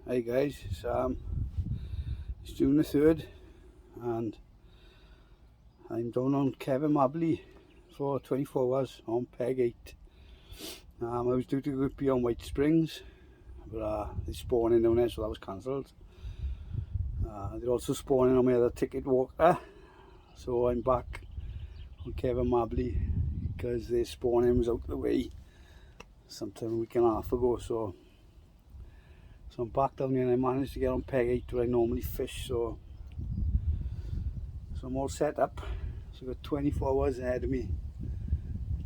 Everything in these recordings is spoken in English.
Hey guys, it's June the 3rd and I'm down on Mably for 24 hours on peg 8. I was due to go be on White Springs, but they're spawning down there, so that was cancelled. They're also spawning on my other ticket walker, so I'm back on Mably because their spawning was out of the way sometime a week and a half ago. So I'm back down here and I managed to get on peg 8 where I normally fish, so I'm all set up. So I've got 24 hours ahead of me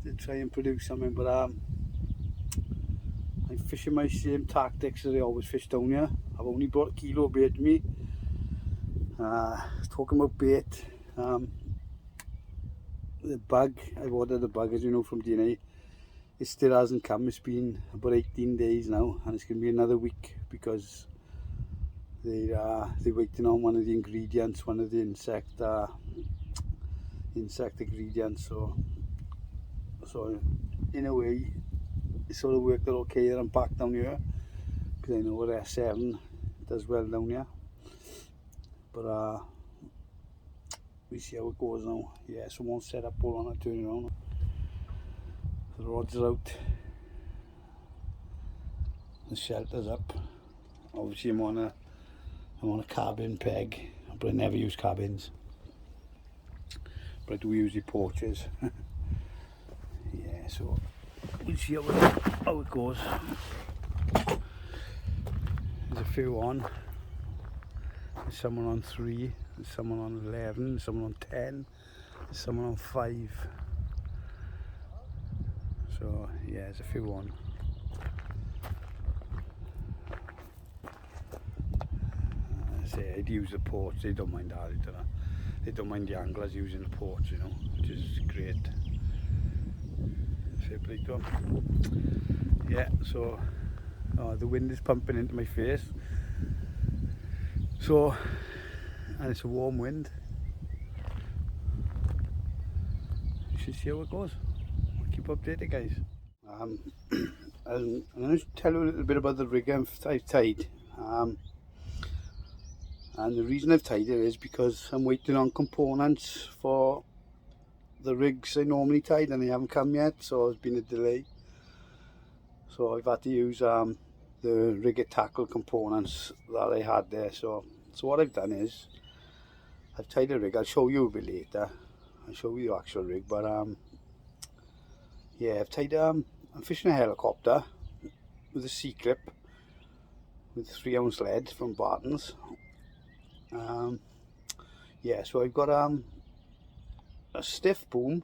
to try and produce something, but I'm fishing my same tactics as I always fish down here. I've only brought a kilo of bait with me. Talking about bait, the bug, I've ordered the bug, as you know, from DNA. It still hasn't come. It's been about 18 days now, and it's going to be another week because they're waiting on one of the ingredients, one of the insect ingredients. So in a way, it sort of worked out okay that I'm back down here because I know what cefn does well down here. But we see how it goes now. Yeah, someone set up all on a turn around. The rods are out, the shelter's up. Obviously I'm on a carbon peg, but I never use carbons. But I do use the porches. Yeah, so we'll see how it goes. There's a few on. There's someone on 3, there's someone on 11, there's someone on 10, there's someone on 5. So yeah, there's a few on. I'd use the porch. They don't mind that, they don't mind the anglers using the porch, you know, which is great. Fair play to them. Yeah, so the wind is pumping into my face. So, and it's a warm wind. You should see how it goes. Keep updated, guys. I'm going to tell you a little bit about the rig I've tied. And the reason I've tied it is because I'm waiting on components for the rigs I normally tied and they haven't come yet, so there's been a delay. So I've had to use the rigger tackle components that I had there. So what I've done is I've tied a rig. I'll show you a bit later. I'll show you the actual rig, but yeah, I've tied I'm fishing a helicopter with a C-clip with 3-ounce lead from Barton's. Yeah, so I've got a stiff boom,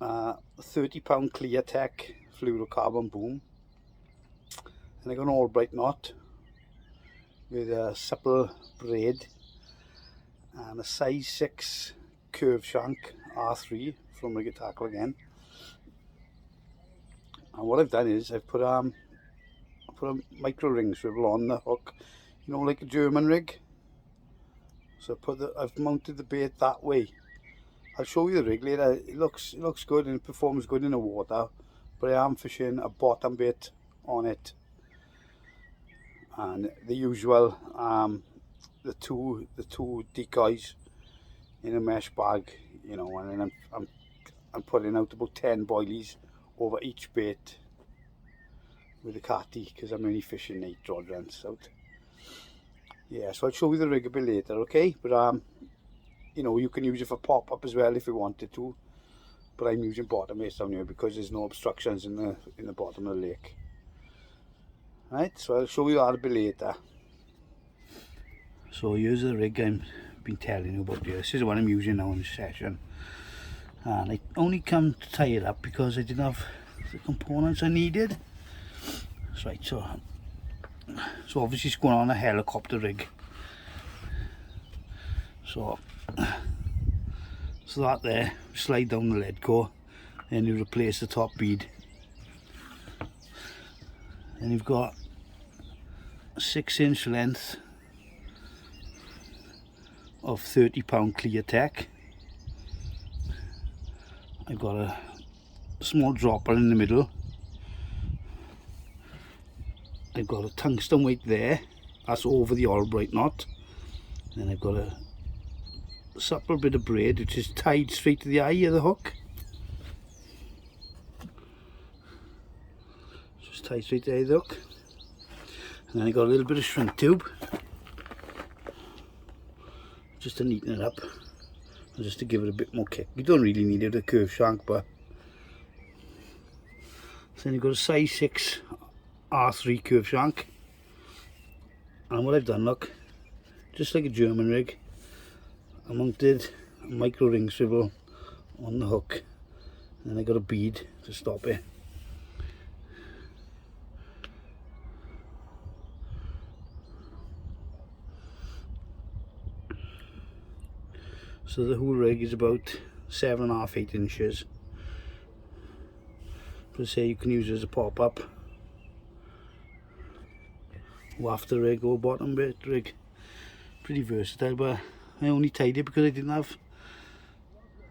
a 30-pound Clear-Tech fluorocarbon boom, and I got an Albright knot with a supple braid and a size 6 curve shank R3 from Rigger Tackle again. And what I've done is I've put a micro ring swivel on the hook, you know, like a German rig. So I've mounted the bait that way. I'll show you the rig later. It looks good and it performs good in the water, but I am fishing a bottom bait on it, and the usual the two decoys in a mesh bag, you know, and then I'm putting out about 10 boilies over each bait with a catty because I'm only fishing 8 rod lengths out. Yeah, so I'll show you the rig a bit later, okay? But you know, you can use it for pop-up as well if you wanted to, but I'm using bottom baits down here because there's no obstructions in the bottom of the lake. Right, so I'll show you that a bit later. So here's the rig I've been telling you about here. This is the one I'm using now in this session, and I only come to tie it up because I didn't have the components I needed. Right, so obviously it's going on a helicopter rig. So that there, slide down the lead core, and you replace the top bead. Then you've got a 6-inch length of 30-pound Clear-Tech. I've got a small dropper in the middle, I've got a tungsten weight there, that's over the Albright knot. Then I've got a supple bit of braid which is tied straight to the eye of the hook. Just tied straight to the eye of the hook. And then I've got a little bit of shrink tube, just to neaten it up, and just to give it a bit more kick. You don't really need it, a curve shank, but so then you've got a size 6 R3 curve shank. And what I've done, look, just like a German rig, I mounted a micro ring swivel on the hook, and I got a bead to stop it. So the whole rig is about 7.5 to 8 inches. But say you can use it as a pop-up, or after rig, or bottom bit rig. Pretty versatile, but I only tied it because I didn't have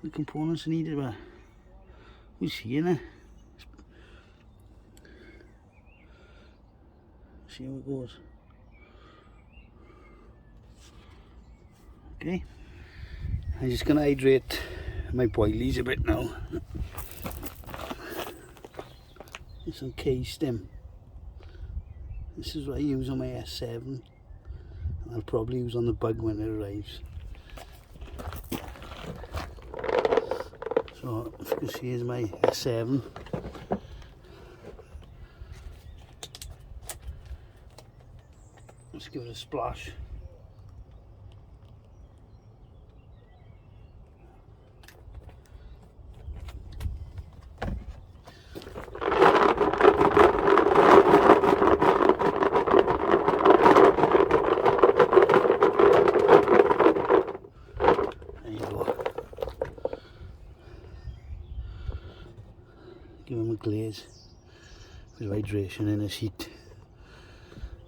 the components I needed. But we'll see in it. See how it goes. Okay, I'm just gonna hydrate my boilies a bit now. Some K stem. This is what I use on my S7, and I'll probably use on the bug when it arrives. So if you can see, here's my S7. Let's give it a splash. Give him a glaze, a bit of hydration in his heat.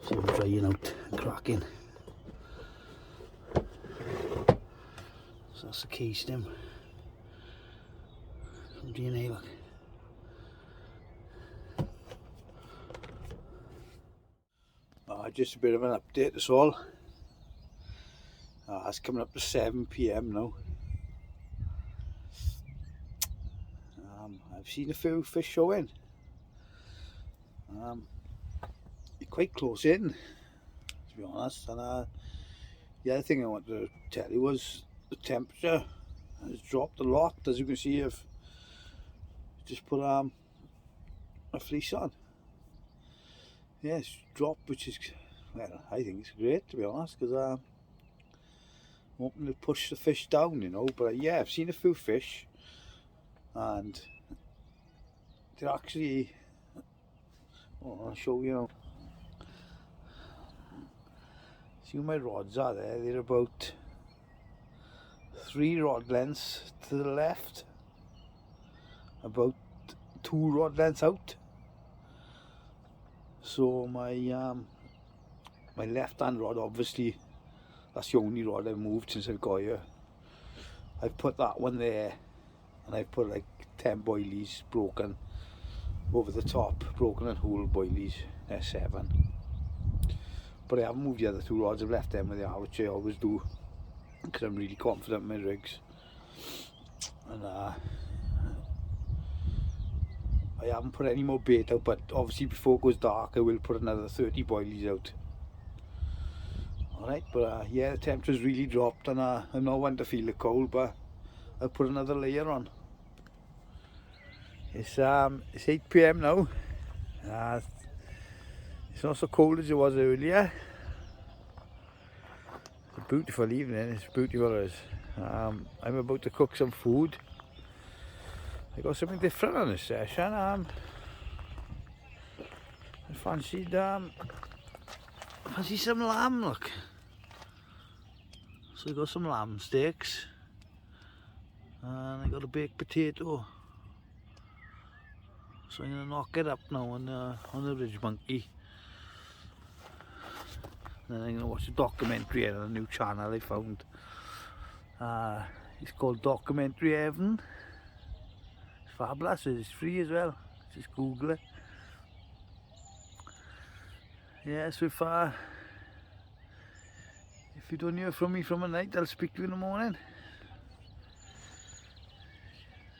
See him drying out and cracking. So that's the key stem. Some DNA, look. Just a bit of an update, that's all. It's coming up to 7 PM now. I've seen a few fish showing. You're quite close in, to be honest. And the other thing I wanted to tell you was the temperature has dropped a lot. As you can see, I've just put a fleece on. Yeah, it's dropped, which is, well, I think it's great, to be honest, because I'm hoping to push the fish down, you know. But yeah, I've seen a few fish, and they're actually, I'll show you. See where my rods are there? They're about 3 rod lengths to the left, about 2 rod lengths out. So my my left hand rod, obviously, that's the only rod I've moved since I've got here. I've put that one there, and I've put like 10 boilies broken over the top, broken and whole boilies, S7. But I haven't moved the other 2 rods, I've left them where they are, which I always do, because I'm really confident in my rigs. And I haven't put any more bait out, but obviously before it goes dark I will put another 30 boilies out. Alright, but yeah, the temperature's really dropped, and I'm not one to feel the cold, but I'll put another layer on. It's 8 PM now. It's not so cold as it was earlier. It's a beautiful evening, it's beautiful as. I'm about to cook some food. I got something different on this session. I fancied some lamb, look. So I got some lamb steaks, and I got a baked potato. So I'm gonna knock it up now on the ridge monkey. And then I'm gonna watch a documentary on a new channel I found. It's called Documentary Heaven. It's fabulous, it's free as well. Just Google it. Yeah, so far, if you don't hear from me from the night, I'll speak to you in the morning.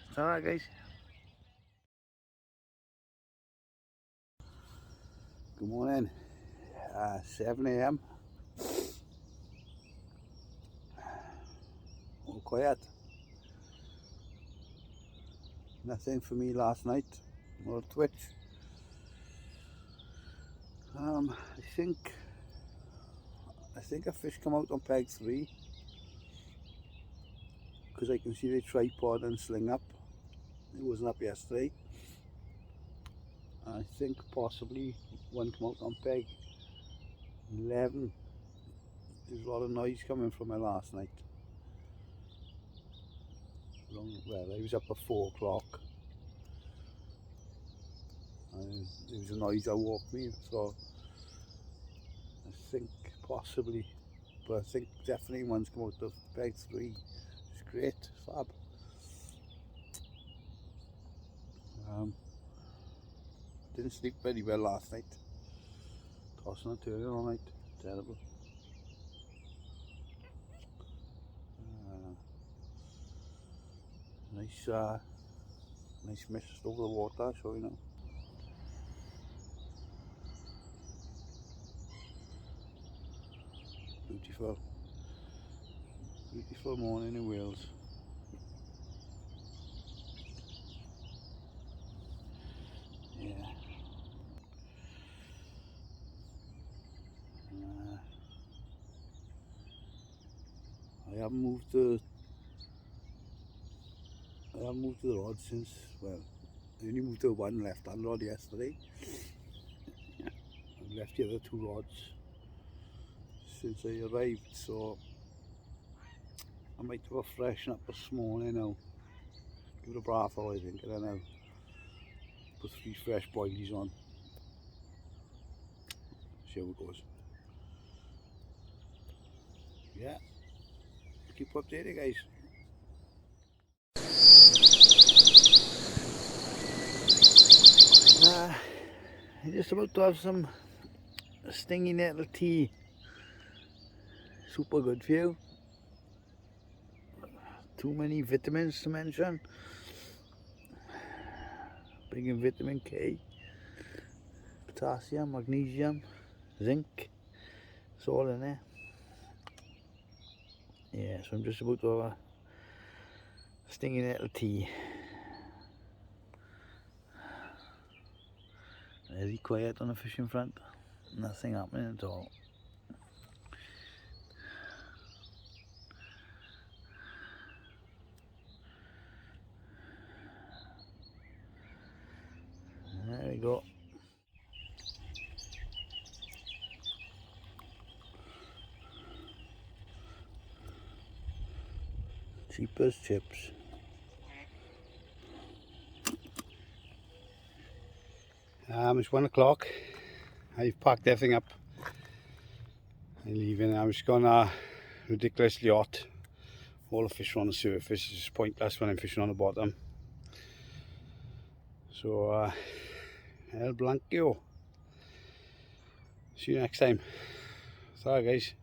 It's alright, guys. Good morning. 7 a.m. All quiet. Nothing for me last night. Or Twitch. I think a fish come out on peg 3 because I can see the tripod and sling up. It wasn't up yesterday. I think possibly one come out on peg 11. There's a lot of noise coming from it last night. Well, I was up at 4 o'clock. There was a noise that woke me, so I think possibly, but I think definitely one's come out of peg 3. It's great, fab. Didn't sleep very well last night. Tossing and turning all night, terrible. Nice mist over the water, so you know. Beautiful, beautiful morning in Wales. Yeah. I haven't moved the rod since, well, I only moved the one left hand rod yesterday. I've left the other 2 rods since I arrived, so I might have a freshen up this morning now. Give it a bath all I think, and then I'll put 3 fresh boilies on. See how it goes. Yeah, keep updated, guys. I'm just about to have some stingy nettle tea. Super good for you. Too many vitamins to mention. Bring in vitamin K, potassium, magnesium, zinc. It's all in there. Yeah, so I'm just about to have a stingy nettle tea. Very quiet on the fishing front. Nothing happening at all. There we go. Cheap as chips. It's 1 o'clock. I've packed everything up. I'm leaving. I'm just gone ridiculously hot. All the fish are on the surface. It's just pointless when I'm fishing on the bottom. So, el blanqueo. See you next time. Sorry, guys.